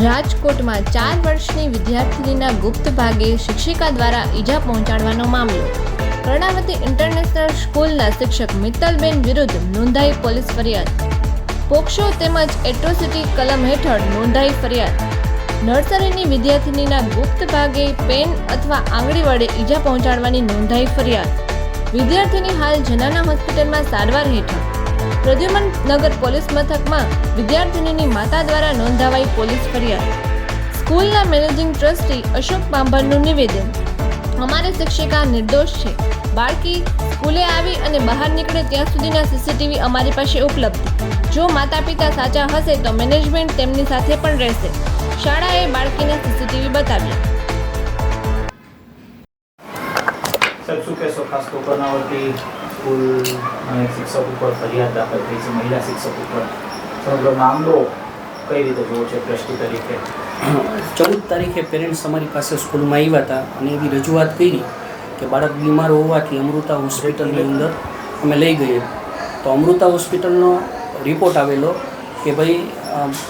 રાજકોટમાં 4 વર્ષની વિદ્યાર્થીનીના ગુપ્ત ભાગે શિક્ષિકા દ્વારા ઈજા પહોંચાડવાનો મામલો. કર્ણાવતી ઇન્ટરનેશનલ સ્કૂલના શિક્ષક મિત્તલબેન વિરુદ્ધ નોંધાઈ પોલીસ ફરિયાદ. પોક્સો તેમજ એટ્રોસિટી કલમ હેઠળ નોંધાઈ ફરિયાદ. નર્સરીની વિદ્યાર્થીનીના ગુપ્ત ભાગે પેન અથવા આંગળી વડે ઈજા પહોંચાડવાની નોંધાઈ ફરિયાદ. વિદ્યાર્થીની હાલ જનાના હોસ્પિટલમાં સારવાર હેઠળ. પ્રદ્યુમન નગર પોલીસ મથકમાં વિદ્યાર્થીનીની માતા દ્વારા નોંધાવાઈ પોલીસ ફરિયાદ. સ્કૂલના મેનેજિંગ ટ્રસ્ટી અશોક પાંભરનું નિવેદન. અમારી શિક્ષિકા નિર્દોષ છે. બાળકી સ્કૂલે આવી અને બહાર નીકળે ત્યાં સુધીના સીસીટીવી અમારી પાસે ઉપલબ્ધ. જો માતા પિતા સાચા હશે તો મેનેજમેન્ટ તેમની સાથે પણ રહેશે. શાળાએ બાળકીના સીસીટીવી બતાવ્યા. શું કહેશો? ખાસ તો કર્ણાવતી સ્કૂલના એક શિક્ષક ઉપર ફરિયાદ દાખલ થઈ છે, મહિલા શિક્ષક ઉપર. સમગ્ર મામલો કઈ રીતે જોવો છે ટ્રસ્ટી તરીકે? 14 તારીખે પેરેન્ટ્સ અમારી પાસે સ્કૂલમાં આવ્યા હતા અને એવી રજૂઆત કરી કે બાળક બીમાર હોવાથી અમૃતા હોસ્પિટલની અંદર અમે લઈ ગઈએ. તો અમૃતા હોસ્પિટલનો રિપોર્ટ આવેલો કે ભાઈ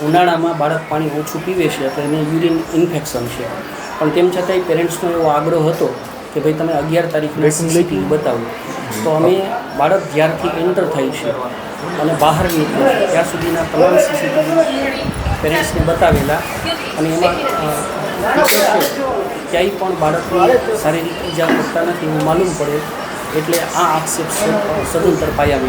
ઉનાળામાં બાળક પાણી ઓછું પીવે છે એટલે એને યુરિન ઇન્ફેક્શન છે. પણ તેમ છતાંય પેરેન્ટ્સનો એવો આગ્રહ હતો કે ભાઈ તમે 11 તારીખને સીસીટીવી બતાવો. તો અમે બાળક જ્યારથી એન્ટર થાય છે અને બહાર નીકળે છે ત્યાં સુધીના તમામ સીસીટીવી પેરેન્ટ્સને બતાવેલા અને એમાં ક્યાંય પણ બાળકની શારીરિક ઈજા કરતા નથી એવું માલુમ પડે એટલે આ આક્ષેપ સદંતર પાયા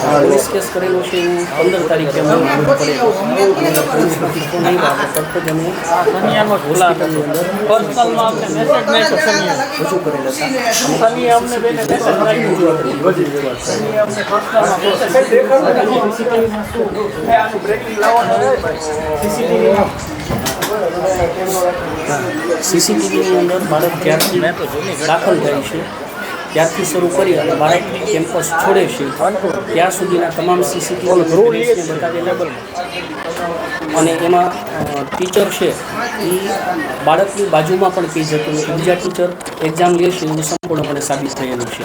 પોલીસ કેસ કરેલો છે એવું 15 તારીખે અમને માલુમ પડેલો અને પોલીસ પરથી ફોન આવ્યા તરત જ અમે હોસ્પિટલની અંદર રજૂ કરેલા હતા. સીસીટીવીની અંદર બાળક જ્યારથી દાખલ થાય છે ત્યારથી શરૂ કરી અને બાળક કેમ્પસ છોડે છે ત્યાં સુધીના તમામ સીસીટીવી બતાવેલા અને એમાં ટીચર છે એ બાળકની બાજુમાં પણ કહી જતું નથી. બીજા ટીચર એક્ઝામ લે છે એવું સંપૂર્ણપણે સાબિત થયેલું છે.